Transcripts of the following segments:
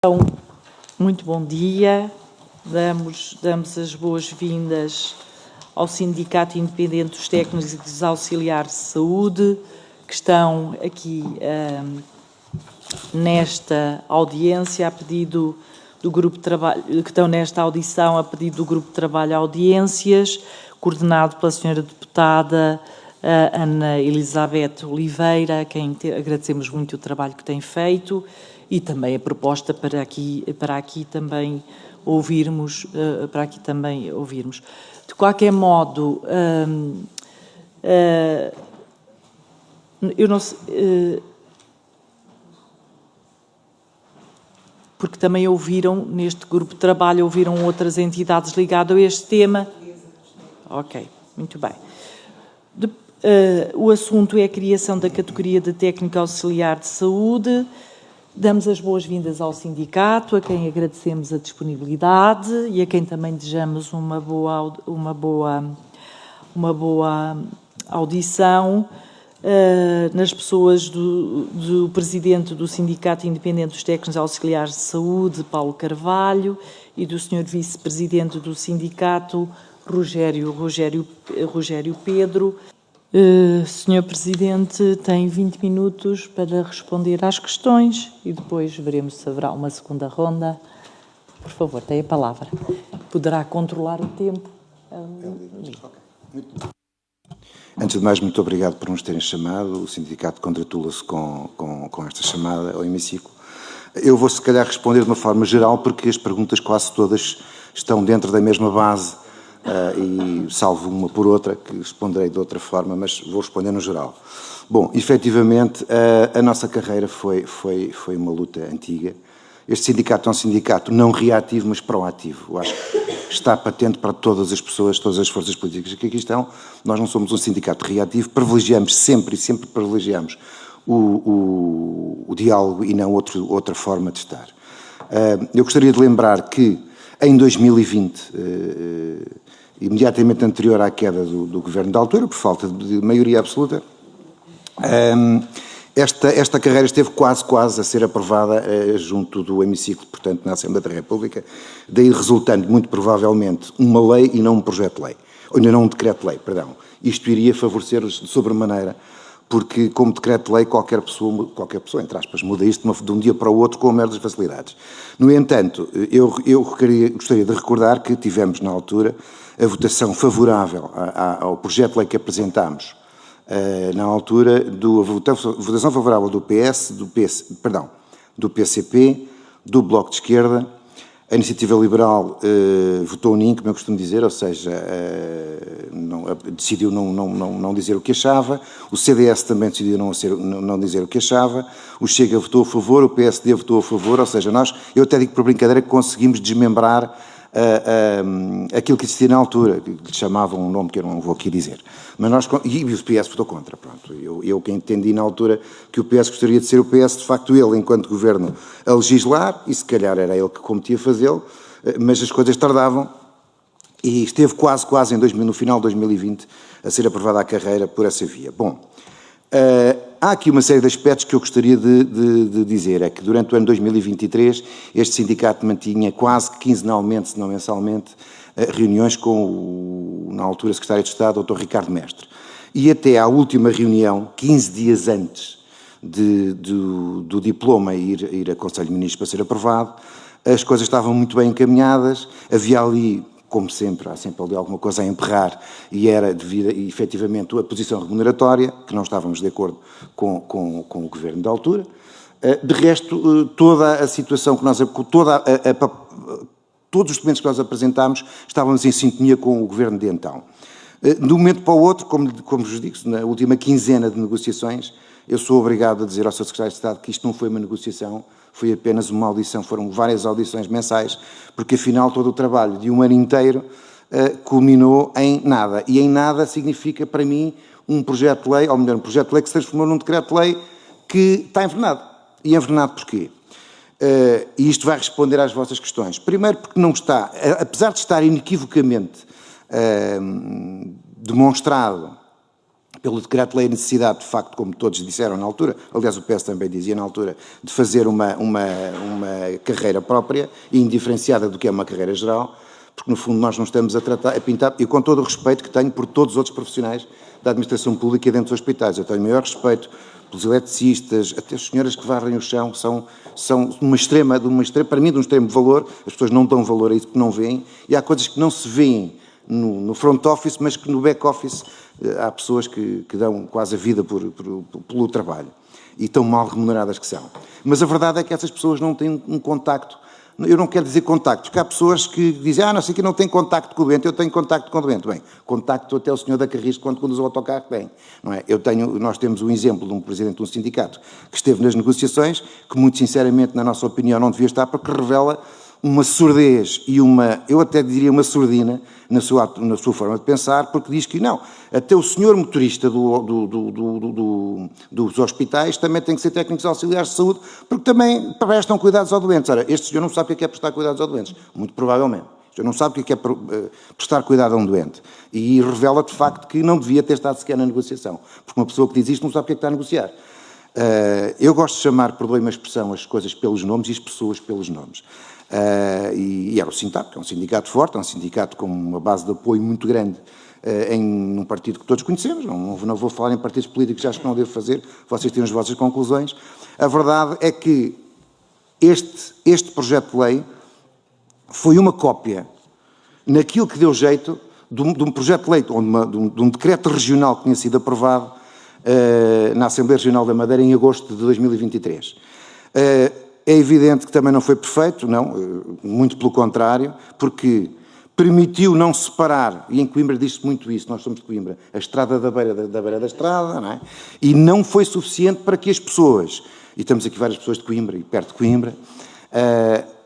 Então, muito bom dia. Damos as boas-vindas ao Sindicato Independente dos Técnicos Auxiliares de Saúde, que estão aqui nesta audiência a pedido do Grupo de Trabalho, que estão nesta audição a pedido do Grupo de Trabalho Audiências, coordenado pela Sra. Deputada Ana Elizabeth Oliveira, a quem agradecemos muito o trabalho que tem feito, e também a proposta para aqui também ouvirmos, De qualquer modo, eu não sei, porque também ouviram, neste grupo de trabalho, ouviram outras entidades ligadas a este tema. Ok, muito bem. O assunto é a criação da categoria de técnico auxiliar de saúde. Damos as boas-vindas ao sindicato, a quem agradecemos a disponibilidade e a quem também desejamos uma boa audição, nas pessoas do Presidente do Sindicato Independente dos Técnicos Auxiliares de Saúde, Paulo Carvalho, e do Sr. Vice-Presidente do Sindicato, Rogério Pedro. Sr. Presidente, tem 20 minutos para responder às questões e depois veremos se haverá uma segunda ronda. Por favor, tem a palavra. Poderá controlar o tempo. Antes de mais, muito obrigado por nos terem chamado. O sindicato congratula-se com esta chamada ao hemiciclo. Eu vou, se calhar, responder de uma forma geral, porque as perguntas quase todas estão dentro da mesma base, e salvo uma por outra, que responderei de outra forma, mas vou responder no geral. Bom, efetivamente, a nossa carreira foi uma luta antiga. Este sindicato é um sindicato não reativo, mas proativo. Eu acho que está patente para todas as pessoas, todas as forças políticas que aqui estão. Nós não somos um sindicato reativo, privilegiamos sempre privilegiamos o diálogo e não outra forma de estar. Eu gostaria de lembrar que em 2020, imediatamente anterior à queda do governo da altura, por falta de maioria absoluta, esta carreira esteve quase a ser aprovada junto do hemiciclo, portanto, na Assembleia da República, daí resultando, muito provavelmente, uma lei e não um projeto-de-lei, ou ainda não um decreto-de-lei, perdão. Isto iria favorecer-os de sobremaneira, porque, como decreto-de-lei, qualquer pessoa, entre aspas, muda isto de um dia para o outro com a maior das facilidades. No entanto, eu gostaria de recordar que tivemos, na altura, a votação favorável ao projeto-de-lei que apresentámos, na altura, a votação favorável do do PCP, do Bloco de Esquerda. A Iniciativa Liberal votou nin, como eu costumo dizer, ou seja, decidiu não dizer o que achava. O CDS também decidiu não dizer o que achava. O Chega votou a favor, o PSD votou a favor, ou seja, eu até digo por brincadeira que conseguimos desmembrar aquilo que existia na altura, que lhe chamavam um nome que eu não vou aqui dizer. Mas e o PS votou contra, pronto. Eu que entendi na altura que o PS gostaria de ser o PS, de facto ele, enquanto governo, a legislar, e se calhar era ele que competia fazê-lo, mas as coisas tardavam, e esteve quase no final de 2020 a ser aprovada a carreira por essa via. Bom, há aqui uma série de aspectos que eu gostaria de dizer. É que durante o ano 2023 este sindicato mantinha quase quinzenalmente, se não mensalmente, reuniões com na altura, Secretário de Estado, Dr. Ricardo Mestre. E até à última reunião, 15 dias antes do diploma ir a Conselho de Ministros para ser aprovado, as coisas estavam muito bem encaminhadas, havia ali, como sempre, há sempre ali alguma coisa a emperrar, e era devido, efetivamente, a posição remuneratória, que não estávamos de acordo com o governo da altura. De resto, toda a situação que todos os documentos que nós apresentámos estávamos em sintonia com o governo de então. De um momento para o outro, como vos digo, na última quinzena de negociações, eu sou obrigado a dizer ao Sr. Secretário de Estado que isto não foi uma negociação, foi apenas uma audição, foram várias audições mensais, porque afinal todo o trabalho de um ano inteiro culminou em nada. E em nada significa para mim um projeto de lei, ou melhor, um projeto de lei que se transformou num decreto de lei que está envenenado. E envenenado porquê? E isto vai responder às vossas questões. Primeiro porque não está, apesar de estar inequivocamente demonstrado pelo decreto-lei a necessidade, de facto, como todos disseram na altura, aliás o PS também dizia na altura, de fazer uma carreira própria e indiferenciada do que é uma carreira geral, porque no fundo nós não estamos a pintar, e com todo o respeito que tenho por todos os outros profissionais da administração pública e dentro dos hospitais, eu tenho o maior respeito pelos eletricistas, até as senhoras que varrem o chão, são para mim de um extremo valor, as pessoas não dão valor a isso porque não veem, e há coisas que não se veem no front office, mas que no back office há pessoas que dão quase a vida pelo trabalho, e tão mal remuneradas que são. Mas a verdade é que essas pessoas não têm um contacto. Eu não quero dizer contacto, porque há pessoas que dizem, não sei que não tem contacto com o doente, eu tenho contacto com o doente. Bem, contacto até o senhor da Carris quando conduz o autocarro tem, não é? Nós temos um exemplo de um presidente de um sindicato que esteve nas negociações, que muito sinceramente, na nossa opinião, não devia estar, porque revela uma surdez e eu até diria uma surdina na sua forma de pensar, porque diz que não, até o senhor motorista dos hospitais também tem que ser técnicos auxiliares de saúde, porque também prestam cuidados aos doentes. Ora, este senhor não sabe o que é prestar cuidados aos doentes, muito provavelmente. Este senhor não sabe o que é prestar cuidado a um doente. E revela, de facto, que não devia ter estado sequer na negociação, porque uma pessoa que diz isto não sabe o que é que está a negociar. Eu gosto de chamar, perdoe-me a expressão, as coisas pelos nomes e as pessoas pelos nomes. E era o Sindicato, que é um sindicato forte, é um sindicato com uma base de apoio muito grande num partido que todos conhecemos, não vou falar em partidos políticos, já acho que não devo fazer, vocês têm as vossas conclusões. A verdade é que este projeto de lei foi uma cópia, naquilo que deu jeito, de um projeto de lei, de um decreto regional que tinha sido aprovado na Assembleia Regional da Madeira em agosto de 2023. É evidente que também não foi perfeito, não, muito pelo contrário, porque permitiu não separar, e em Coimbra diz-se muito isso, nós somos de Coimbra, a estrada da beira da estrada, não é? E não foi suficiente para que as pessoas, e estamos aqui várias pessoas de Coimbra e perto de Coimbra,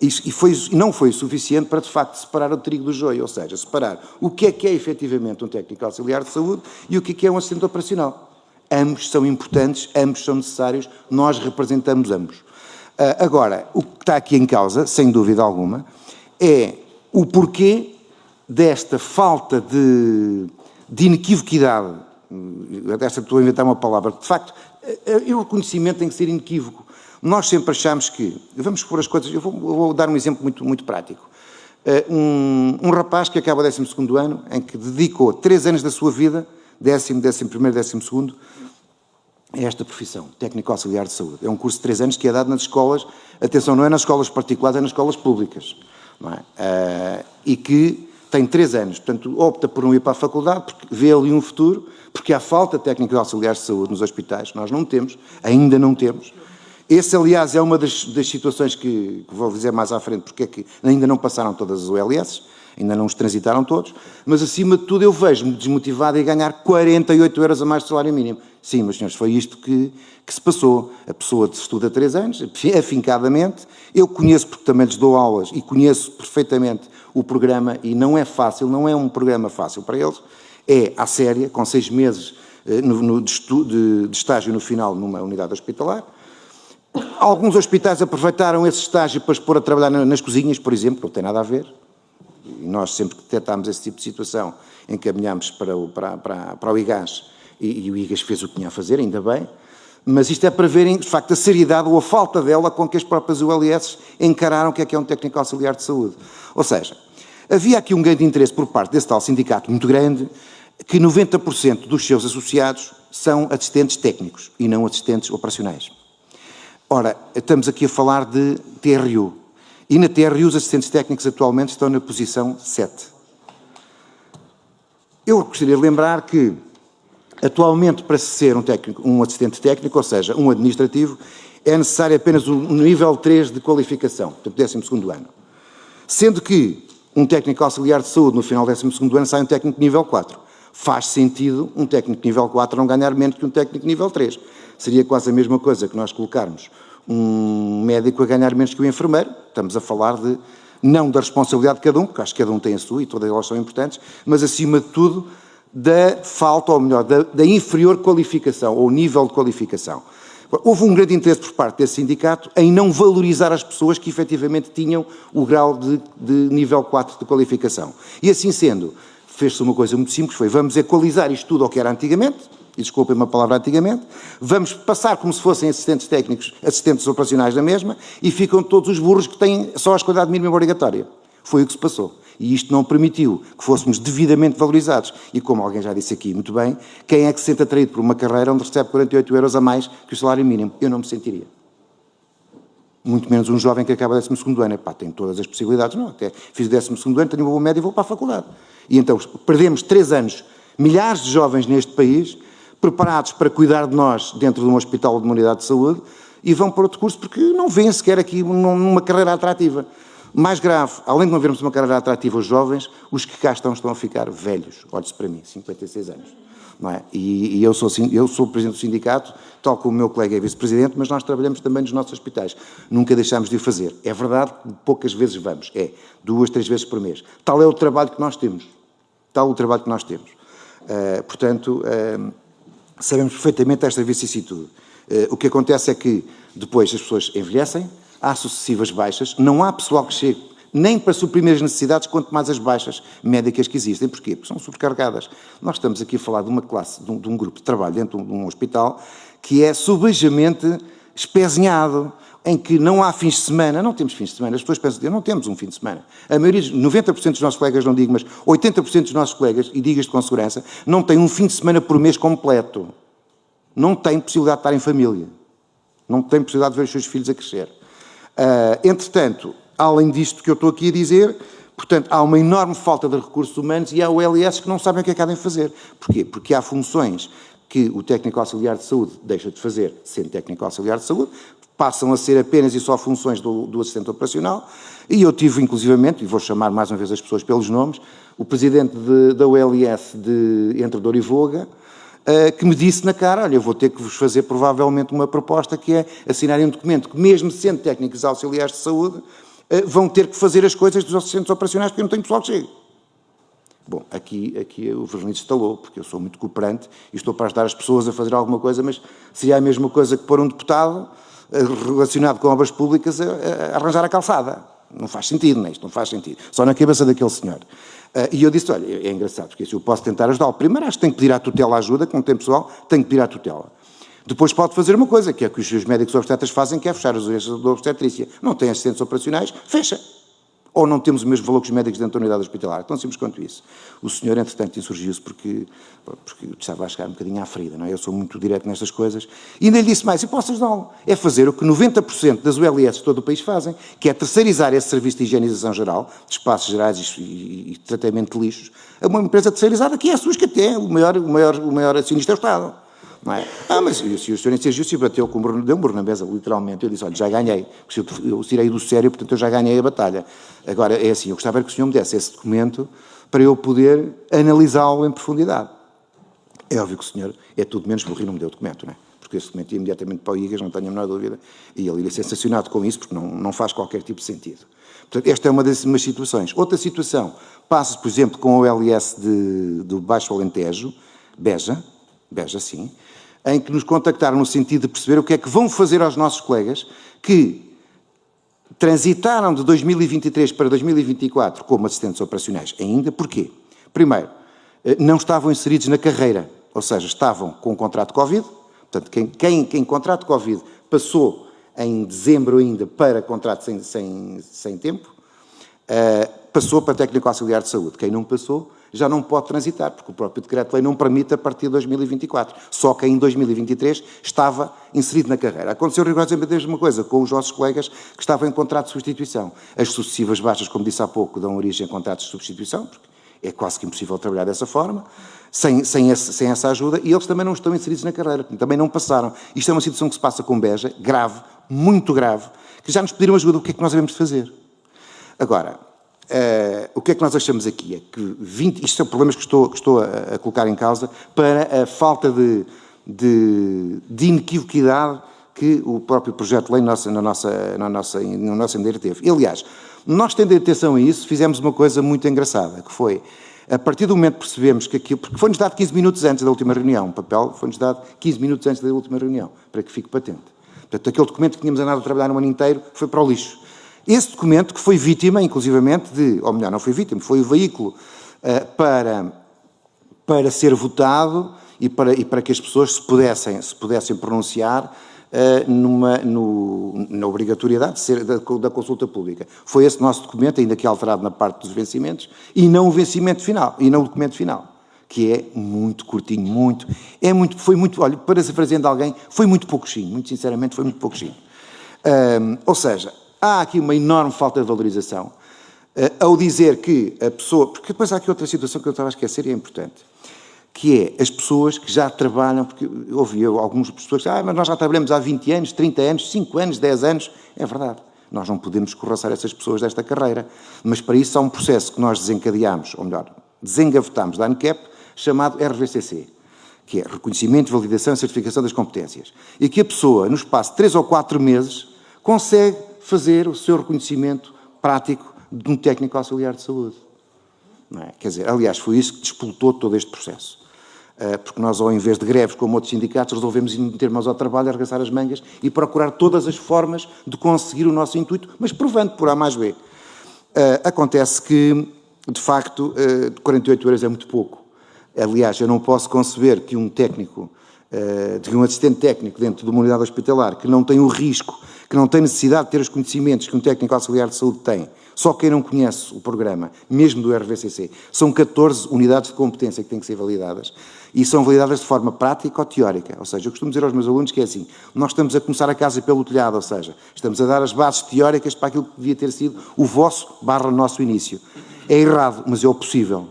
e não foi suficiente para, de facto, separar o trigo do joio, ou seja, separar o que é efetivamente um técnico auxiliar de saúde e o que é um assistente operacional. Ambos são importantes, ambos são necessários, nós representamos ambos. Agora, o que está aqui em causa, sem dúvida alguma, é o porquê desta falta de inequivoquidade, estou a inventar uma palavra, de facto, o conhecimento tem que ser inequívoco. Nós sempre achamos que, vamos pôr as coisas, eu vou dar um exemplo muito prático. Um rapaz que acaba o 12º ano, em que dedicou 3 anos da sua vida, 10º, 11º, 12º, é esta profissão, técnico auxiliar de saúde. É um curso de 3 anos que é dado nas escolas, atenção, não é nas escolas particulares, é nas escolas públicas, não é? E que tem 3 anos, portanto, opta por não ir para a faculdade, porque vê ali um futuro, porque há falta de técnicos auxiliares de saúde nos hospitais, nós não temos, ainda não temos. Esse, aliás, é uma das situações que vou dizer mais à frente, porque é que ainda não passaram todas as OLS, ainda não os transitaram todos, mas acima de tudo eu vejo-me desmotivado a ganhar 48 euros a mais de salário mínimo. Sim, meus senhores, foi isto que se passou. A pessoa estuda 3 anos, afincadamente, eu conheço porque também lhes dou aulas e perfeitamente o programa e não é fácil, não é um programa fácil para eles, é à séria, com 6 meses de estágio no final numa unidade hospitalar. Alguns hospitais aproveitaram esse estágio para se pôr a trabalhar nas cozinhas, por exemplo, que não tem nada a ver. E nós sempre que detectámos esse tipo de situação, encaminhámos para o IGAS, e o IGAS fez o que tinha a fazer, ainda bem, mas isto é para verem, de facto, a seriedade ou a falta dela com que as próprias ULS encararam o que é um técnico auxiliar de saúde. Ou seja, havia aqui um grande interesse por parte desse tal sindicato muito grande, que 90% dos seus associados são assistentes técnicos e não assistentes operacionais. Ora, estamos aqui a falar de TRU. E na TRU os assistentes técnicos atualmente estão na posição 7. Eu gostaria de lembrar que, atualmente, para ser um assistente técnico, ou seja, um administrativo, é necessário apenas um nível 3 de qualificação, portanto, 12º ano. Sendo que um técnico auxiliar de saúde, no final do 12º ano, sai um técnico de nível 4. Faz sentido um técnico de nível 4 não ganhar menos que um técnico de nível 3. Seria quase a mesma coisa que nós colocarmos um médico a ganhar menos que o enfermeiro. Estamos a falar não da responsabilidade de cada um, porque acho que cada um tem a sua e todas elas são importantes, mas acima de tudo da falta, ou melhor, da inferior qualificação, ou nível de qualificação. Houve um grande interesse por parte desse sindicato em não valorizar as pessoas que efetivamente tinham o grau de nível 4 de qualificação. E assim sendo, fez-se uma coisa muito simples, foi vamos equalizar isto tudo ao que era antigamente, e desculpem-me a palavra antigamente, vamos passar como se fossem assistentes técnicos, assistentes operacionais da mesma, e ficam todos os burros que têm só a escolaridade mínima obrigatória. Foi o que se passou. E isto não permitiu que fôssemos devidamente valorizados. E como alguém já disse aqui muito bem, quem é que se sente atraído por uma carreira onde recebe 48 euros a mais que o salário mínimo? Eu não me sentiria. Muito menos um jovem que acaba o 12º ano. Epá, tem todas as possibilidades. Não, até fiz o 12º ano, tenho uma boa média e vou para a faculdade. E então perdemos 3 anos, milhares de jovens neste país, preparados para cuidar de nós dentro de um hospital ou de uma unidade de saúde, e vão para outro curso porque não vêem sequer aqui numa carreira atrativa. Mais grave, além de não vermos uma carreira atrativa aos jovens, os que cá estão a ficar velhos. Olhe-se para mim, 56 anos. Não é? E eu sou presidente do sindicato, tal como o meu colega é vice-presidente, mas nós trabalhamos também nos nossos hospitais. Nunca deixámos de o fazer. É verdade que poucas vezes vamos, 2, 3 vezes por mês. Tal é o trabalho que nós temos. Portanto, sabemos perfeitamente esta vicissitude. O que acontece é que depois as pessoas envelhecem, há sucessivas baixas, não há pessoal que chegue nem para suprimir as necessidades, quanto mais as baixas médicas que existem. Porquê? Porque são sobrecarregadas. Nós estamos aqui a falar de uma classe, de um grupo de trabalho dentro de um hospital que é subejamente espezinhado, em que não há fins de semana, não temos fins de semana, as pessoas pensam, não temos um fim de semana. A maioria, 90% dos nossos colegas, não digo, mas 80% dos nossos colegas, e digo isto com segurança, não têm um fim de semana por mês completo. Não têm possibilidade de estar em família. Não têm possibilidade de ver os seus filhos a crescer. Entretanto, além disto que eu estou aqui a dizer, portanto, há uma enorme falta de recursos humanos e há OLS que não sabem o que é que há de fazer. Porquê? Porque há funções que o técnico auxiliar de saúde deixa de fazer sendo técnico auxiliar de saúde, passam a ser apenas e só funções do assistente operacional, e eu tive, inclusivamente, e vou chamar mais uma vez as pessoas pelos nomes, o presidente da OLS de Entre Douro e Voga, que me disse na cara, olha, eu vou ter que vos fazer provavelmente uma proposta que é assinarem um documento que, mesmo sendo técnicos auxiliares de saúde, vão ter que fazer as coisas dos assistentes operacionais porque eu não tenho pessoal que chegue. Bom, aqui o Veronice estalou, porque eu sou muito cooperante e estou para ajudar as pessoas a fazer alguma coisa, mas seria a mesma coisa que pôr um deputado relacionado com obras públicas a arranjar a calçada. Não faz sentido, não é? Isto não faz sentido. Só na cabeça daquele senhor. E eu disse, olha, é engraçado, porque se eu posso tentar ajudá-lo, primeiro acho que tenho que pedir à tutela ajuda, que não tem pessoal, tenho que pedir à tutela. Depois pode fazer uma coisa, que é que os seus médicos obstetras fazem, que é fechar as urgências da obstetrícia. Não tem assistentes operacionais, fecha. Ou não temos o mesmo valor que os médicos dentro da unidade hospitalar. Tão simples quanto isso. O senhor, entretanto, insurgiu-se porque estava a chegar um bocadinho à ferida, não é? Eu sou muito direto nestas coisas. E ainda lhe disse mais, e posso ajudá-lo? É fazer o que 90% das ULS de todo o país fazem, que é terceirizar esse serviço de higienização geral, de espaços gerais e tratamento de lixos, a uma empresa terceirizada que é a Suscaté, o maior acionista do Estado. Não é? Mas se o senhor insurgiu-se e bateu com o Bruno, deu um burro na mesa, literalmente. Eu disse, olha, já ganhei, eu tirei do sério, portanto eu já ganhei a batalha. Agora, é assim, eu gostava que o senhor me desse esse documento para eu poder analisá-lo em profundidade. É óbvio que o senhor é tudo menos burro e não me deu o documento, não é? Porque esse documento ia imediatamente para o IGAS, não tenho a menor dúvida, e ele iria ser sancionado com isso, porque não faz qualquer tipo de sentido. Portanto, esta é uma das situações. Outra situação, passa-se, por exemplo, com o OLS do Baixo Alentejo, Beja, sim, em que nos contactaram no sentido de perceber o que é que vão fazer aos nossos colegas que transitaram de 2023 para 2024 como assistentes operacionais ainda. Porquê? Primeiro, não estavam inseridos na carreira, ou seja, estavam com um contrato de Covid, portanto, quem contrato de Covid passou em dezembro ainda para contrato sem tempo, passou para técnico auxiliar de saúde. Quem não passou já não pode transitar, porque o próprio decreto-lei não permite a partir de 2024. Só quem em 2023 estava inserido na carreira. Aconteceu rigorosamente a mesma coisa com os nossos colegas que estavam em contrato de substituição. As sucessivas baixas, como disse há pouco, dão origem a contratos de substituição, porque é quase que impossível trabalhar dessa forma, sem essa ajuda, e eles também não estão inseridos na carreira, também não passaram. Isto é uma situação que se passa com Beja, grave, muito grave, que já nos pediram ajuda. O que é que nós devemos fazer? Agora, o que é que nós achamos aqui? É que isto são problemas que estou a colocar em causa para a falta de inequivocidade que o próprio projeto de lei no nosso entender teve. E, aliás, nós tendo atenção a isso, fizemos uma coisa muito engraçada, que foi, a partir do momento que percebemos que aquilo, porque foi-nos dado 15 minutos antes da última reunião, o papel foi-nos dado 15 minutos antes da última reunião, para que fique patente. Portanto, aquele documento que tínhamos andado a trabalhar no ano inteiro foi para o lixo. Esse documento, que foi vítima, inclusivamente, ou melhor, não foi vítima, foi o veículo para ser votado e para que as pessoas se pudessem pronunciar na obrigatoriedade da consulta pública. Foi esse nosso documento, ainda que alterado na parte dos vencimentos, e não o vencimento final, e não o documento final, que é muito curtinho, foi muito, olha, parafraseando alguém, foi muito pouquinho, muito sinceramente, foi muito pouquinho. Ou seja, há aqui uma enorme falta de valorização, ao dizer que a pessoa, porque depois há aqui outra situação que eu estava a esquecer e é importante, que é as pessoas que já trabalham, porque eu ouvi algumas pessoas que mas nós já trabalhamos há 20 anos, 30 anos, 5 anos, 10 anos. É verdade, nós não podemos escorraçar essas pessoas desta carreira, mas para isso há um processo que nós desencadeámos, ou melhor, desengavetámos da ANCAP, chamado RVCC, que é Reconhecimento, Validação e Certificação das Competências, e que a pessoa, no espaço de 3 ou 4 meses, consegue fazer o seu reconhecimento prático de um técnico auxiliar de saúde. Não é? Quer dizer, aliás, foi isso que despoltou todo este processo. Porque nós, ao invés de greves como outros sindicatos, resolvemos meter mãos ao trabalho, arregaçar as mangas e procurar todas as formas de conseguir o nosso intuito, mas provando por A mais B. Acontece que, de facto, 48 euros é muito pouco. Aliás, eu não posso conceber que um técnico, de um assistente técnico dentro de uma unidade hospitalar, que não tem o risco, que não tem necessidade de ter os conhecimentos que um técnico auxiliar de saúde tem, só quem não conhece o programa, mesmo do RVCC, são 14 unidades de competência que têm que ser validadas, e são validadas de forma prática ou teórica. Ou seja, eu costumo dizer aos meus alunos que é assim, nós estamos a começar a casa pelo telhado, ou seja, estamos a dar as bases teóricas para aquilo que devia ter sido o nosso início. É errado, mas é o possível.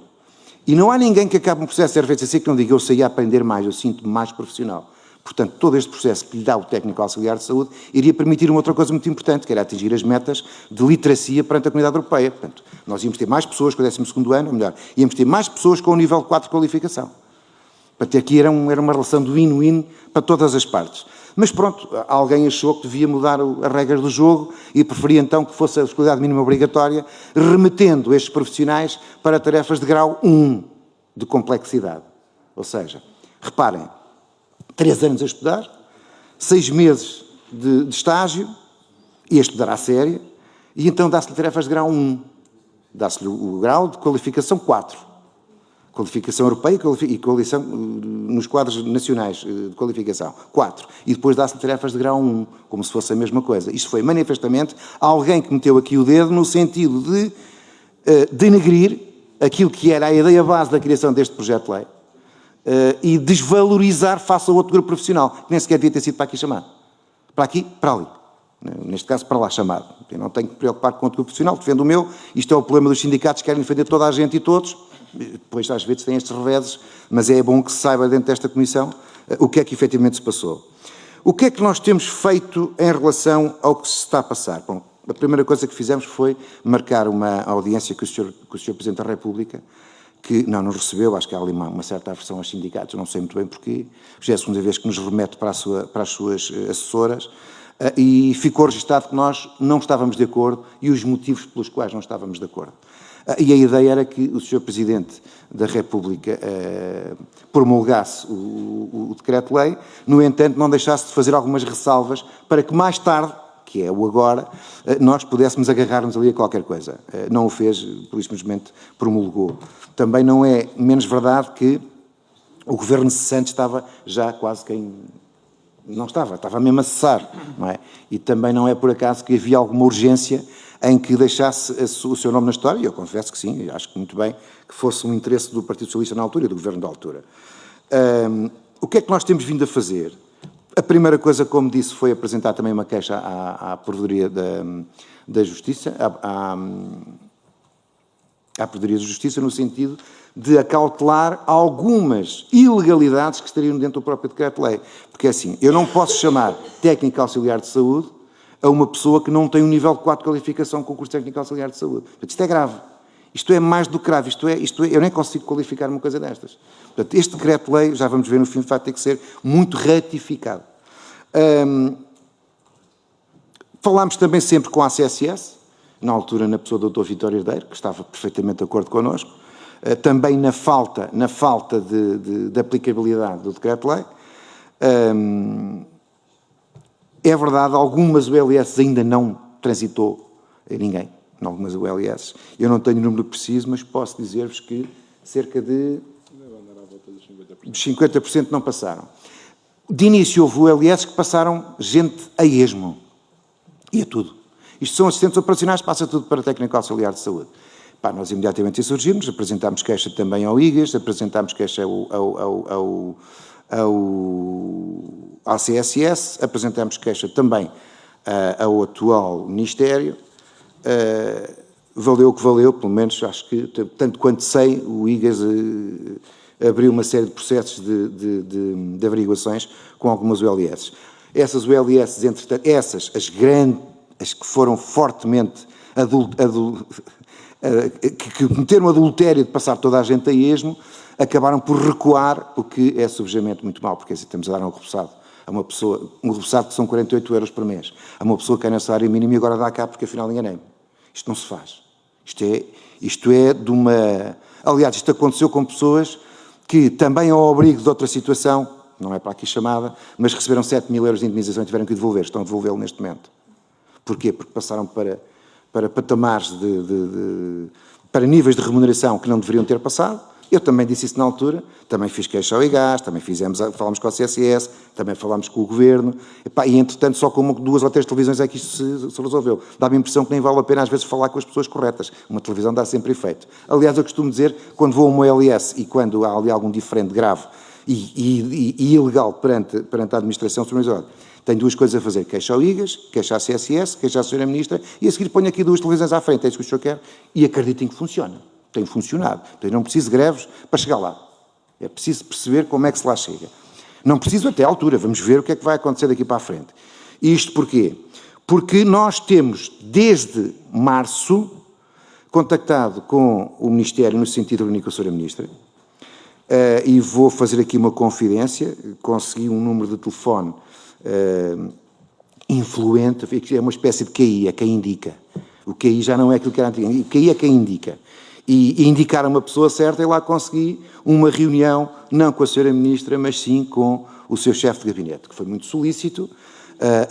E não há ninguém que acabe um processo de RVCC que não diga eu saí a aprender mais, eu sinto-me mais profissional. Portanto, todo este processo que lhe dá o técnico auxiliar de saúde iria permitir uma outra coisa muito importante, que era atingir as metas de literacia perante a comunidade europeia. Portanto, nós íamos ter mais pessoas com o 12º ano, ou melhor, íamos ter mais pessoas com o nível 4 de qualificação. Portanto, aqui era uma relação de win-win para todas as partes. Mas pronto, alguém achou que devia mudar as regras do jogo e preferia então que fosse a escolaridade mínima obrigatória, remetendo estes profissionais para tarefas de grau 1 de complexidade. Ou seja, reparem, 3 anos a estudar, 6 meses de estágio, e a estudar à séria, e então dá-se-lhe tarefas de grau 1. Dá-se-lhe o grau de qualificação 4. Qualificação europeia e qualificação nos quadros nacionais de qualificação. 4. E depois dá-se tarefas de grau 1, como se fosse a mesma coisa. Isto foi manifestamente alguém que meteu aqui o dedo no sentido de denegrir aquilo que era a ideia base da criação deste projeto de lei e desvalorizar face ao outro grupo profissional, que nem sequer devia ter sido para aqui chamado. Para aqui, para ali. Neste caso, para lá chamado. Eu não tenho que me preocupar com o outro grupo profissional, defendo o meu. Isto é o problema dos sindicatos, que querem defender toda a gente e todos. Depois, às vezes, tem estes reveses, mas é bom que se saiba dentro desta comissão o que é que efetivamente se passou. O que é que nós temos feito em relação ao que se está a passar? Bom, a primeira coisa que fizemos foi marcar uma audiência com o Sr. Presidente da República, que não nos recebeu, acho que há ali uma certa aversão aos sindicatos, não sei muito bem porquê, já é a segunda vez que nos remete para as suas assessoras, e ficou registado que nós não estávamos de acordo e os motivos pelos quais não estávamos de acordo. E a ideia era que o Sr. Presidente da República promulgasse o decreto-lei, no entanto não deixasse de fazer algumas ressalvas para que mais tarde, que é o agora, nós pudéssemos agarrar-nos ali a qualquer coisa. Não o fez, por isso simplesmente promulgou. Também não é menos verdade que o Governo cessante estava já quase quem... Não estava mesmo a cessar, não é? E também não é por acaso que havia alguma urgência em que deixasse o seu nome na história, e eu confesso que sim, acho que muito bem, que fosse um interesse do Partido Socialista na altura e do Governo da altura. O que é que nós temos vindo a fazer? A primeira coisa, como disse, foi apresentar também uma queixa à Provedoria da Justiça, à Provedoria da Justiça, no sentido de acautelar algumas ilegalidades que estariam dentro do próprio decreto-lei. Porque assim, eu não posso chamar técnico auxiliar de saúde a uma pessoa que não tem um nível 4 de qualificação com o curso técnico auxiliar de saúde. Portanto, isto é grave. Isto é mais do que grave. Isto é, eu nem consigo qualificar uma coisa destas. Portanto, este decreto-lei, já vamos ver no fim, vai ter que ser muito ratificado. Falámos também sempre com a ACSS, na altura na pessoa do Dr. Vítor Herdeiro, que estava perfeitamente de acordo connosco, também na falta de aplicabilidade do decreto-lei. É verdade, algumas ULS ainda não transitou ninguém, em algumas ULS. Eu não tenho o número preciso, mas posso dizer-vos que cerca de... dos 50% não passaram. De início houve ULS que passaram gente a esmo. E a tudo. Isto são assistentes operacionais, passa tudo para técnico auxiliar de saúde. Pá, nós imediatamente insurgimos, apresentámos queixa também ao IGAS, apresentámos queixa ao CSS, apresentámos queixa também ao atual Ministério. Valeu o que valeu, pelo menos acho que, tanto quanto sei, o IGAS abriu uma série de processos de averiguações com algumas ULS. Essas ULS, entretanto, as que foram fortemente que cometeram adultério de passar toda a gente a esmo, acabaram por recuar, o que é subjamente muito mau, porque assim estamos a dar um repousado a uma pessoa, um repousado que são 48 euros por mês, a uma pessoa que é na salário mínimo e agora dá cá porque afinal enganei-me. Isto não se faz. Isto é de uma... Aliás, isto aconteceu com pessoas que também ao abrigo de outra situação, não é para aqui chamada, mas receberam 7.000 euros de indemnização e tiveram que devolver, estão a devolvê-lo neste momento. Porquê? Porque passaram para patamares para níveis de remuneração que não deveriam ter passado. Eu também disse isso na altura, também fiz queixa ao IGAS, também falámos com a CSS, também falámos com o Governo, e entretanto só com 2 ou 3 televisões é que isto se resolveu. Dá-me a impressão que nem vale a pena às vezes falar com as pessoas corretas. Uma televisão dá sempre efeito. Aliás, eu costumo dizer, quando vou a uma LS e quando há ali algum diferente grave e ilegal perante a administração, tenho 2 coisas a fazer, queixa ao IGAS, queixa à CSS, queixa à Sra. Ministra, e a seguir ponho aqui 2 televisões à frente, é isso que o senhor quer, e acreditem que funciona. Tem funcionado. Então, não preciso de greves para chegar lá. É preciso perceber como é que se lá chega. Não preciso até à altura, vamos ver o que é que vai acontecer daqui para a frente. Isto porquê? Porque nós temos, desde março, contactado com o Ministério, no sentido de reunir com a Sra. Ministra, e vou fazer aqui uma confidência, consegui um número de telefone influente, é uma espécie de QI, é quem indica. O QI já não é aquilo que era antigo, o QI é quem indica. E indicar a uma pessoa certa, e lá consegui uma reunião, não com a Sra. Ministra, mas sim com o seu chefe de gabinete, que foi muito solícito,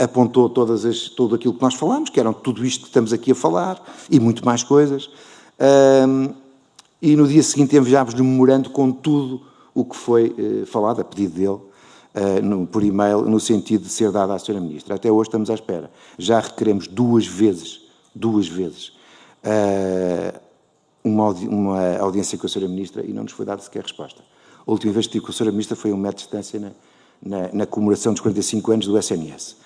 apontou tudo aquilo que nós falámos, que eram tudo isto que estamos aqui a falar, e muito mais coisas, e no dia seguinte enviámos no memorando com tudo o que foi falado, a pedido dele, por e-mail, no sentido de ser dado à Sra. Ministra. Até hoje estamos à espera. Já requeremos duas vezes, uma audiência com a Sra. Ministra e não nos foi dada sequer resposta. A última vez que estive com a Sra. Ministra foi a 1 metro de distância na comemoração dos 45 anos do SNS.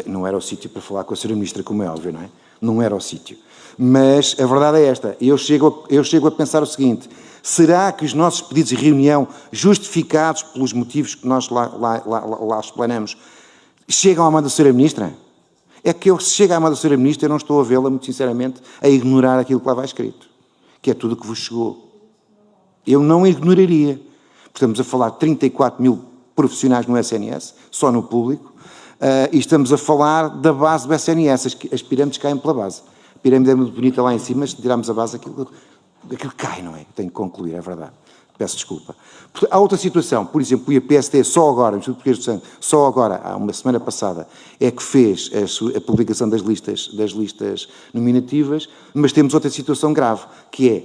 Não era o sítio para falar com a Sra. Ministra, como é óbvio, não é? Não era o sítio. Mas a verdade é esta. Eu chego a pensar o seguinte: será que os nossos pedidos de reunião, justificados pelos motivos que nós lá explanamos, chegam à mão da Sra. Ministra? É que se chega à mão da Sra. Ministra, eu não estou a vê-la, muito sinceramente, a ignorar aquilo que lá vai escrito, que é tudo o que vos chegou. Eu não ignoraria. Estamos a falar de 34 mil profissionais no SNS, só no público, e estamos a falar da base do SNS, as pirâmides caem pela base. A pirâmide é muito bonita lá em cima, mas se tirarmos a base, aquilo cai, não é? Tenho que concluir, é verdade. Peço desculpa. Há outra situação, por exemplo, o IPST só agora, o Instituto Português do Sangue, só agora, há uma semana passada, é que fez a publicação das listas nominativas, mas temos outra situação grave, que é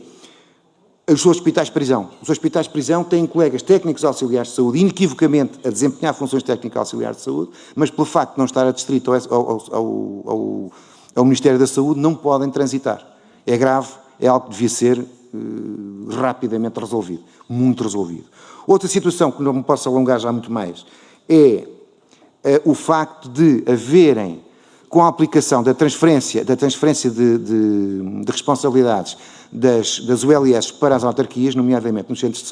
os hospitais de prisão. Os hospitais de prisão têm colegas técnicos auxiliares de saúde, inequivocamente a desempenhar funções técnicas auxiliares de saúde, mas pelo facto de não estar adstrito ao Ministério da Saúde, não podem transitar. É grave, é algo que devia ser rapidamente resolvido, muito resolvido. Outra situação, que não me posso alongar já muito mais, é o facto de haverem, com a aplicação da transferência de responsabilidades das ULS para as autarquias, nomeadamente nos centros de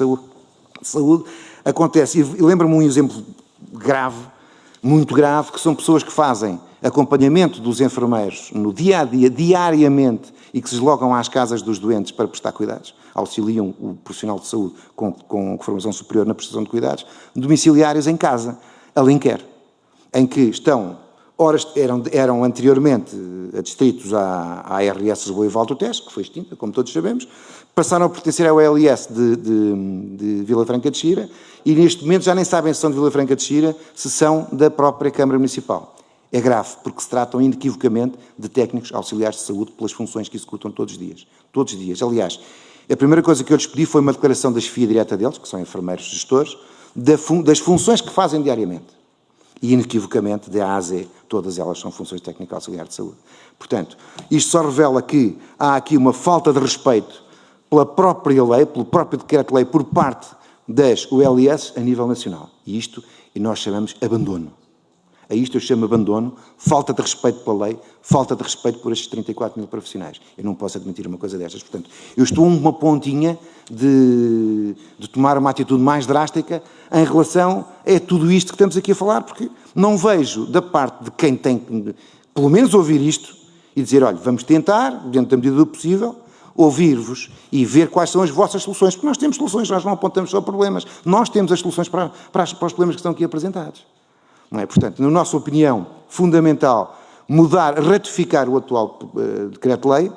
saúde, acontece, e lembro-me um exemplo grave, muito grave, que são pessoas que fazem acompanhamento dos enfermeiros no dia-a-dia, diariamente, e que se deslocam às casas dos doentes para prestar cuidados, auxiliam o profissional de saúde com formação superior na prestação de cuidados, domiciliários em casa, alinquer, em que estão, eram anteriormente adstritos à ARS Lisboa e Val do Tejo, que foi extinta, como todos sabemos, passaram a pertencer ao LS de Vila Franca de Xira, e neste momento já nem sabem se são de Vila Franca de Xira, se são da própria Câmara Municipal. É grave, porque se tratam inequivocamente de técnicos auxiliares de saúde pelas funções que executam todos os dias. Todos os dias. Aliás, a primeira coisa que eu lhes pedi foi uma declaração da chefia direta deles, que são enfermeiros gestores, das funções que fazem diariamente. E, inequivocamente, de A a Z, todas elas são funções técnico-auxiliares de saúde. Portanto, isto só revela que há aqui uma falta de respeito pela própria lei, pelo próprio decreto-lei, por parte das ULS a nível nacional. E nós chamamos abandono. A isto eu chamo abandono, falta de respeito pela lei, falta de respeito por estes 34 mil profissionais. Eu não posso admitir uma coisa destas. Portanto, eu estou a uma pontinha de tomar uma atitude mais drástica em relação a tudo isto que estamos aqui a falar, porque não vejo da parte de quem tem que, pelo menos, ouvir isto e dizer, olha, vamos tentar, dentro da medida do possível, ouvir-vos e ver quais são as vossas soluções, porque nós temos soluções, nós não apontamos só problemas, nós temos as soluções para os problemas que estão aqui apresentados. Não é? Portanto, na nossa opinião, fundamental, ratificar o atual decreto-lei.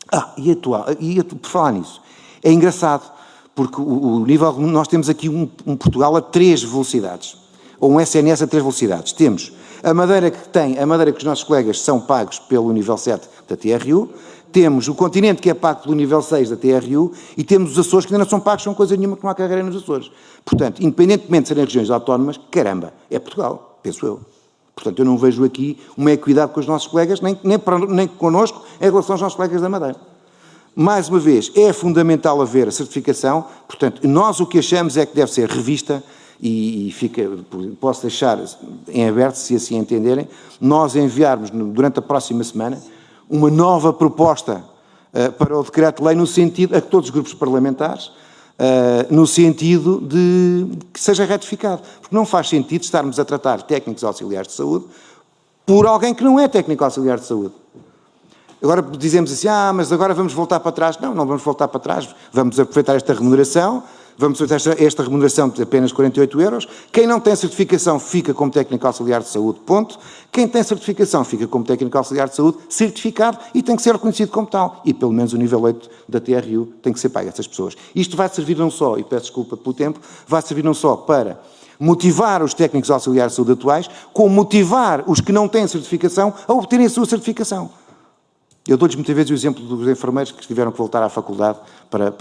Por falar nisso, é engraçado, porque nós temos aqui um Portugal a 3 velocidades, ou um SNS a 3 velocidades. Temos a madeira que os nossos colegas são pagos pelo nível 7 da TRU, temos o continente que é pago pelo nível 6 da TRU e temos os Açores que ainda não são pagos, são coisa nenhuma que não há carreira nos Açores. Portanto, independentemente de serem regiões autónomas, caramba, é Portugal, penso eu. Portanto, eu não vejo aqui uma equidade com os nossos colegas, nem connosco, em relação aos nossos colegas da Madeira. Mais uma vez, é fundamental haver a certificação, portanto, nós o que achamos é que deve ser revista e posso deixar em aberto, se assim entenderem, nós enviarmos durante a próxima semana uma nova proposta para o decreto-lei no sentido, a todos os grupos parlamentares, no sentido de que seja ratificado. Porque não faz sentido estarmos a tratar técnicos auxiliares de saúde por alguém que não é técnico auxiliar de saúde. Agora dizemos assim, mas agora vamos voltar para trás. Não vamos voltar para trás, vamos aproveitar esta remuneração, vamos aproveitar esta remuneração de apenas 48 euros. Quem não tem certificação fica como técnico auxiliar de saúde, ponto. Quem tem certificação fica como técnico auxiliar de saúde, certificado e tem que ser reconhecido como tal. E pelo menos o nível 8 da TRU tem que ser pago a essas pessoas. Isto vai servir não só, e peço desculpa pelo tempo, vai servir não só para motivar os técnicos auxiliares de saúde atuais, como motivar os que não têm certificação a obterem a sua certificação. Eu dou-lhes muitas vezes o exemplo dos enfermeiros que tiveram que voltar à faculdade para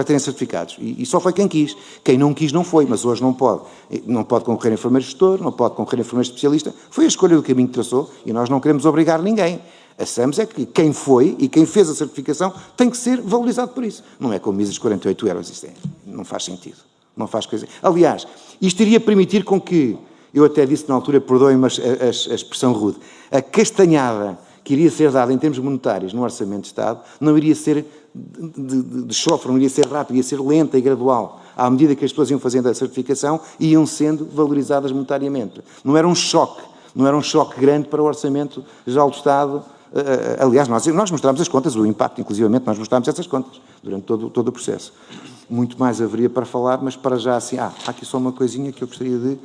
terem certificados. E só foi quem quis. Quem não quis não foi, mas hoje não pode. Não pode concorrer enfermeiro gestor, não pode concorrer enfermeiro especialista. Foi a escolha do caminho que traçou e nós não queremos obrigar ninguém. Achamos é que quem foi e quem fez a certificação tem que ser valorizado por isso. Não é com míseros 48 euros. Isto não faz sentido. Não faz coisa. Aliás, isto iria permitir com que, eu até disse na altura, perdoem-me a expressão rude, a castanhada que iria ser dada em termos monetários no Orçamento de Estado não iria ser de chofre, não iria ser rápido, ia ser lenta e gradual. À medida que as pessoas iam fazendo a certificação, iam sendo valorizadas monetariamente. Não era um choque grande para o Orçamento Geral do Estado. Aliás, nós mostramos as contas, o impacto, inclusivamente, nós mostramos essas contas durante todo o processo. Muito mais haveria para falar, mas para já assim, há aqui só uma coisinha que eu gostaria de...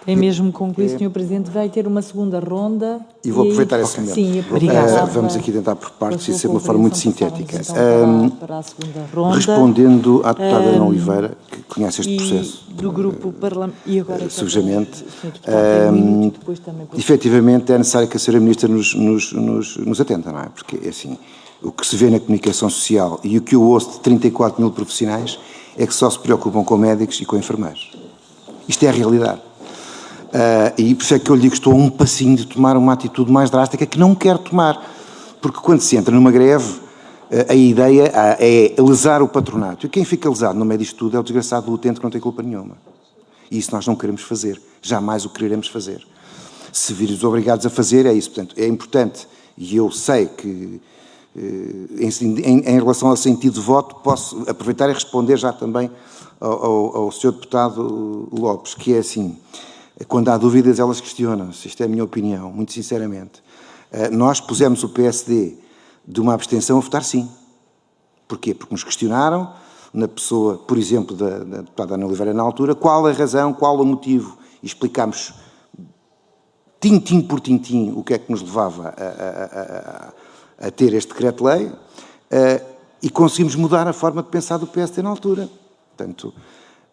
Tem mesmo concluído, Sr. Presidente, vai ter uma segunda ronda. E vou aproveitar esse momento. Sim, obrigada. Vamos aqui tentar por partes e ser de uma forma muito sintética. Então, para a segunda ronda. Respondendo à deputada Ana Oliveira, que conhece este processo. Do grupo parlamentar. E agora sujamente. Efetivamente é necessário que a Sra. Ministra nos atenda, não é? Porque, assim, o que se vê na comunicação social e o que eu ouço de 34 mil profissionais é que só se preocupam com médicos e com enfermeiros. Isto é a realidade. E por isso é que eu lhe digo que estou a um passinho de tomar uma atitude mais drástica que não quero tomar. Porque quando se entra numa greve, a ideia é lesar o patronato. E quem fica lesado no meio disto tudo é o desgraçado do utente que não tem culpa nenhuma. E isso nós não queremos fazer. Jamais o quereremos fazer. Se virmos obrigados a fazer, é isso. Portanto, é importante, e eu sei que, em relação ao sentido de voto, posso aproveitar e responder já também ao Sr. Deputado Lopes, que é assim... Quando há dúvidas, elas questionam-se. Isto é a minha opinião, muito sinceramente. Nós pusemos o PSD de uma abstenção a votar sim. Porquê? Porque nos questionaram, na pessoa, por exemplo, da deputada Ana Oliveira na altura, qual a razão, qual o motivo. E explicámos, tintim por tintim, o que é que nos levava a ter este decreto-lei e conseguimos mudar a forma de pensar do PSD na altura. Portanto...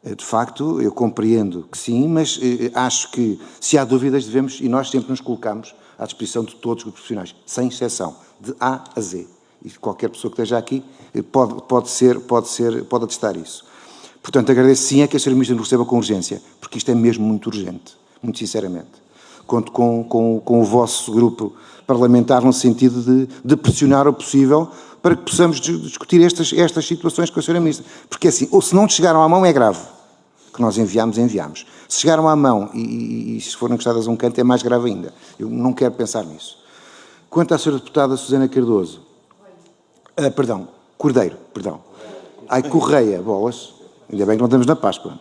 De facto, eu compreendo que sim, mas acho que se há dúvidas devemos, e nós sempre nos colocamos à disposição de todos os profissionais, sem exceção, de A a Z. E qualquer pessoa que esteja aqui pode atestar isso. Portanto, agradeço sim a que a Sra. Ministra nos receba com urgência, porque isto é mesmo muito urgente, muito sinceramente. Conto com o vosso grupo parlamentar no sentido de pressionar o possível para que possamos discutir estas situações com a Sra. Ministra. Porque assim, ou se não chegaram à mão é grave, que nós enviamos. Se chegaram à mão e se forem encostadas a um canto é mais grave ainda. Eu não quero pensar nisso. Quanto à Sra. Deputada Susana Cardoso, Cordeiro. Ai, Correia, bolas. Ainda bem que não estamos na Páscoa.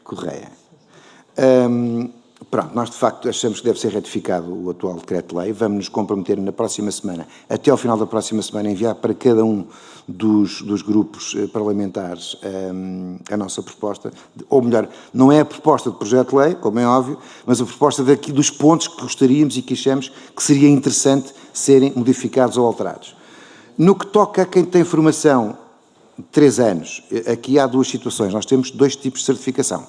Correia. Pronto, nós de facto achamos que deve ser retificado o atual decreto-lei. Vamos nos comprometer na próxima semana, até ao final da próxima semana, a enviar para cada um dos grupos parlamentares a nossa proposta, ou melhor, não é a proposta de projeto-de-lei, como é óbvio, mas a proposta dos pontos que gostaríamos e que achamos que seria interessante serem modificados ou alterados. No que toca a quem tem formação de 3 anos, aqui há 2 situações. Nós temos 2 tipos de certificação.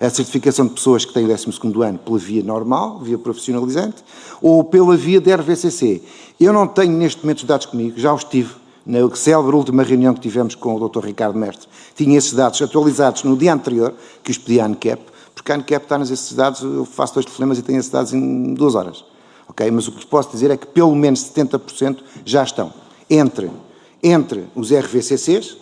A certificação de pessoas que têm o 12º ano pela via normal, via profissionalizante, ou pela via da RVCC. Eu não tenho neste momento os dados comigo, já os tive na célebre última reunião que tivemos com o Dr. Ricardo Mestre. Tinha esses dados atualizados no dia anterior, que os pedi à ANCAP, porque a ANCAP está-nos esses dados, eu faço 2 telefonemas e tenho esses dados em 2 horas. Ok? Mas o que posso dizer é que pelo menos 70% já estão entre os RVCCs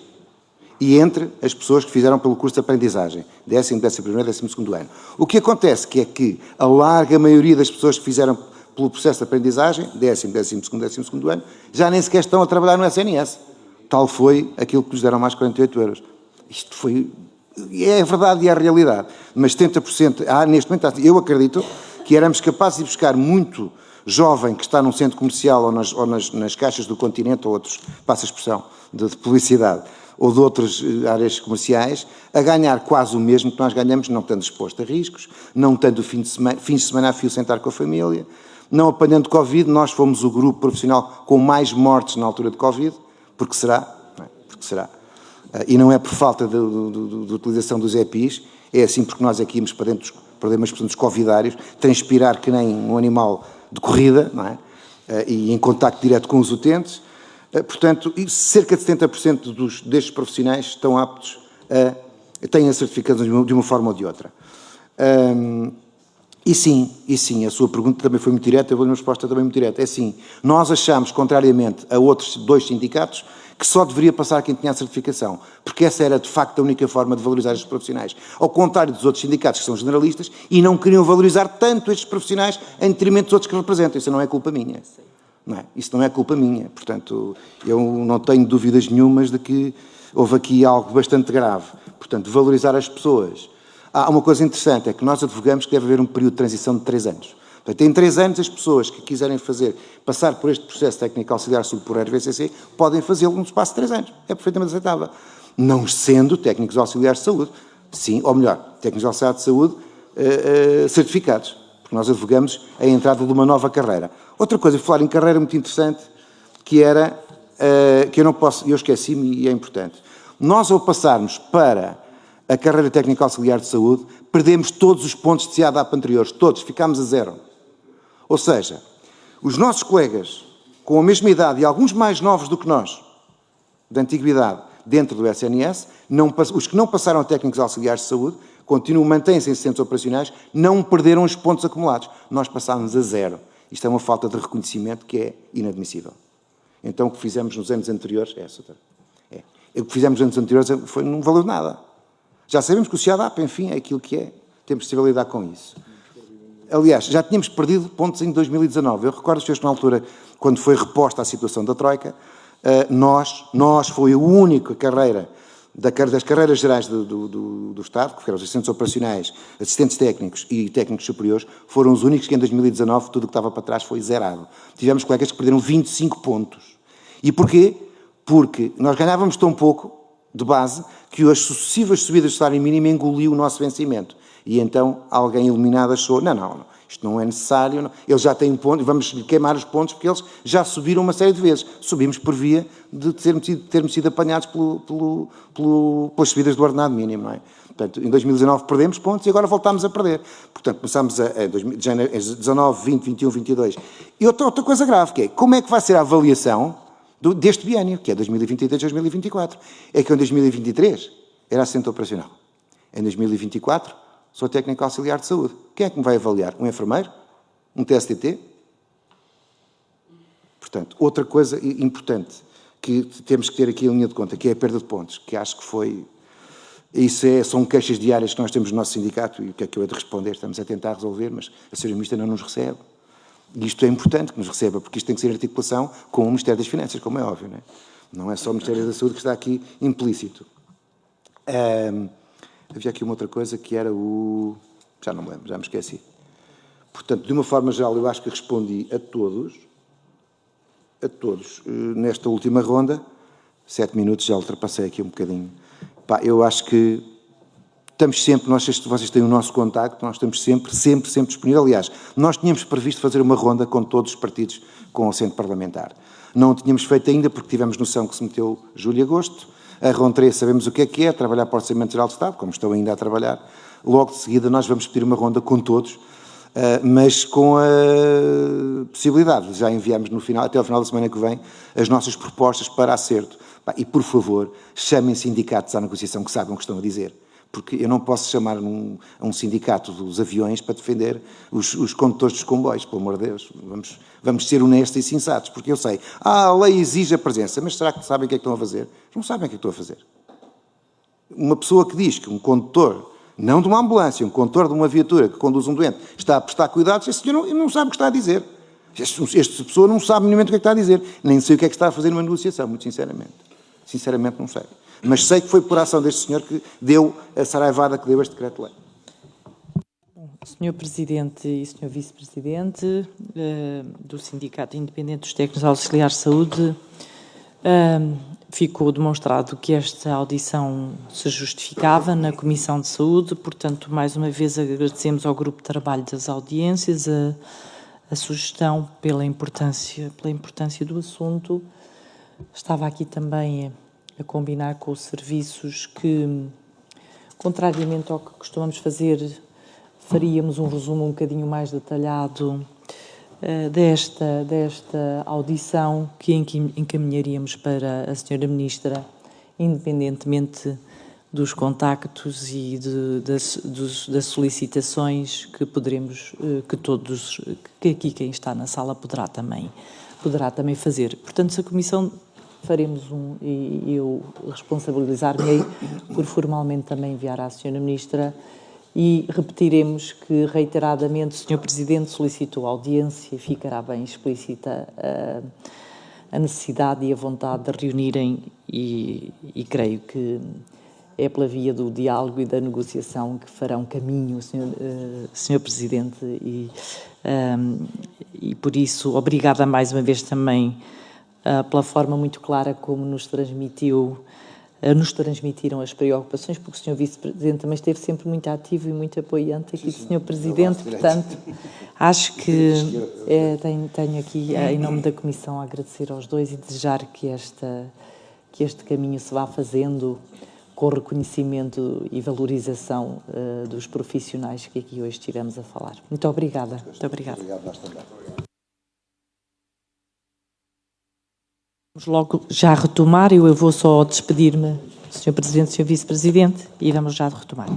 e entre as pessoas que fizeram pelo curso de aprendizagem, 10º, 11º, 12º ano. O que acontece é que a larga maioria das pessoas que fizeram pelo processo de aprendizagem, 10º, 12º, 12º ano, já nem sequer estão a trabalhar no SNS. Tal foi aquilo que nos deram mais 48 euros. Isto foi... É verdade e é a realidade. Mas 70%... neste momento, eu acredito que éramos capazes de buscar muito jovem que está num centro comercial ou nas caixas do Continente ou outros, passa a expressão, de publicidade, ou de outras áreas comerciais, a ganhar quase o mesmo que nós ganhamos, não estando exposto a riscos, não tendo fins de semana a fio sem estar com a família, não apanhando Covid. Nós fomos o grupo profissional com mais mortes na altura de Covid, porque será, porque será. E não é por falta de utilização dos EPIs, é assim porque nós aqui íamos para dentro dos problemas dos covidários, transpirar que nem um animal de corrida, não é? E em contacto direto com os utentes. Portanto, cerca de 70% destes profissionais estão aptos têm a certificação de uma forma ou de outra. E sim, a sua pergunta também foi muito direta, eu vou-lhe uma resposta também muito direta. É sim, nós achamos, contrariamente a outros 2 sindicatos, que só deveria passar quem tinha a certificação, porque essa era de facto a única forma de valorizar estes profissionais. Ao contrário dos outros sindicatos que são generalistas e não queriam valorizar tanto estes profissionais em detrimento dos outros que representam. Isso não é culpa minha. Não é? Isso não é culpa minha. Portanto, eu não tenho dúvidas nenhumas de que houve aqui algo bastante grave. Portanto, valorizar as pessoas. Há uma coisa interessante, é que nós advogamos que deve haver um período de transição de 3 anos. Portanto, em 3 anos, as pessoas que quiserem passar por este processo técnico auxiliar sobre por RVCC, podem fazê-lo num espaço de 3 anos. É perfeitamente aceitável. Não sendo técnicos auxiliares de saúde. Sim, ou melhor, técnicos auxiliares de saúde certificados. Porque nós advogamos a entrada de uma nova carreira. Outra coisa, falar em carreira muito interessante, que era, que eu esqueci-me e é importante. Nós, ao passarmos para a carreira técnica auxiliar de saúde, perdemos todos os pontos de CADAP anteriores, todos, ficámos a 0. Ou seja, os nossos colegas, com a mesma idade e alguns mais novos do que nós, de antiguidade, dentro do SNS, os que não passaram a técnicos auxiliares de saúde, mantêm-se em centros operacionais, não perderam os pontos acumulados. Nós passámos a 0. Isto é uma falta de reconhecimento que é inadmissível. Então, o que fizemos nos anos anteriores, o que fizemos nos anos anteriores não valeu nada. Já sabemos que o CADAP, enfim, é aquilo que é. Temos de lidar com isso. Aliás, já tínhamos perdido pontos em 2019. Eu recordo que na altura, quando foi reposta a situação da Troika, nós foi a única carreira das carreiras gerais do Estado, que eram os assistentes operacionais, assistentes técnicos e técnicos superiores, foram os únicos que em 2019 tudo o que estava para trás foi zerado. Tivemos colegas que perderam 25 pontos. E porquê? Porque nós ganhávamos tão pouco de base que as sucessivas subidas de salário mínimo engoliu o nosso vencimento. E então alguém iluminado achou, não, isto não é necessário, eles já têm pontos, vamos queimar os pontos porque eles já subiram uma série de vezes. Subimos por via de termos sido apanhados pelas subidas do ordenado mínimo, não é? Portanto, em 2019 perdemos pontos e agora voltámos a perder. Portanto, começámos em 19, 20, 21, 22. E outra coisa grave, que é, como é que vai ser a avaliação deste biênio, que é 2023-2024? É que em 2023 era assistente operacional. Em 2024, sou técnico auxiliar de saúde. Quem é que me vai avaliar? Um enfermeiro? Um TSTT? Portanto, outra coisa importante que temos que ter aqui em linha de conta, que é a perda de pontos, que acho que foi... São queixas diárias que nós temos no nosso sindicato, e o que é que eu hei de responder? Estamos a tentar resolver, mas a Sra. Ministra não nos recebe. E isto é importante que nos receba, porque isto tem que ser em articulação com o Ministério das Finanças, como é óbvio, não é? Não é só o Ministério da Saúde que está aqui implícito. Havia aqui uma outra coisa que era o... Já não me lembro, já me esqueci. Portanto, de uma forma geral, eu acho que respondi a todos, nesta última ronda. 7 minutos, já ultrapassei aqui um bocadinho. Pá, eu acho que estamos sempre, vocês têm o nosso contacto, nós estamos sempre disponíveis. Aliás, nós tínhamos previsto fazer uma ronda com todos os partidos com assento parlamentar. Não o tínhamos feito ainda porque tivemos noção que se meteu julho e agosto. A ronda sabemos o que é trabalhar para o Orçamento Geral do Estado, como estou ainda a trabalhar. Logo de seguida nós vamos pedir uma ronda com todos, mas com a possibilidade de já enviarmos até ao final da semana que vem as nossas propostas para acerto. E, por favor, chamem sindicatos à negociação que sabem o que estão a dizer. Porque eu não posso chamar a um sindicato dos aviões para defender os condutores dos comboios, pelo amor de Deus. Vamos ser honestos e sensatos, porque eu sei, a lei exige a presença, mas será que sabem o que é que estão a fazer? Não sabem o que é que estão a fazer. Uma pessoa que diz que um condutor, não de uma ambulância, um condutor de uma viatura que conduz um doente, está a prestar cuidados, esse senhor não sabe o que está a dizer. Esta pessoa não sabe minimamente o que é que está a dizer, nem sei o que é que está a fazer numa negociação, muito sinceramente. Sinceramente não sei. Mas sei que foi por ação deste senhor que deu a saraivada que deu este decreto-lei. Senhor Presidente e Senhor Vice-Presidente do Sindicato Independente dos Técnicos Auxiliares de Saúde, ficou demonstrado que esta audição se justificava na Comissão de Saúde, portanto, mais uma vez agradecemos ao Grupo de Trabalho das Audiências a sugestão pela importância do assunto. Estava aqui também a combinar com os serviços que, contrariamente ao que costumamos fazer, faríamos um resumo um bocadinho mais detalhado desta audição que encaminharíamos para a Sra. Ministra, independentemente dos contactos e das solicitações que poderemos, que aqui quem está na sala poderá também fazer. Portanto, se a Comissão faremos e eu responsabilizar-me-ei por formalmente também enviar à Sra. Ministra e repetiremos que reiteradamente o Sr. Presidente solicitou audiência e ficará bem explícita a necessidade e a vontade de reunirem e creio que é pela via do diálogo e da negociação que farão caminho o Sr. Presidente e por isso obrigada mais uma vez também pela forma muito clara como nos transmitiram as preocupações, porque o Sr. Vice-Presidente também esteve sempre muito ativo e muito apoiante aqui do Sr. Presidente, portanto, acho que tenho aqui, em nome da Comissão, a agradecer aos dois e desejar que este caminho se vá fazendo com reconhecimento e valorização dos profissionais que aqui hoje estivemos a falar. Muito obrigada. Muito obrigada. Obrigado, nós também. Vamos logo já retomar, eu vou só despedir-me, Sr. Presidente, Sr. Vice-Presidente, e vamos já retomar.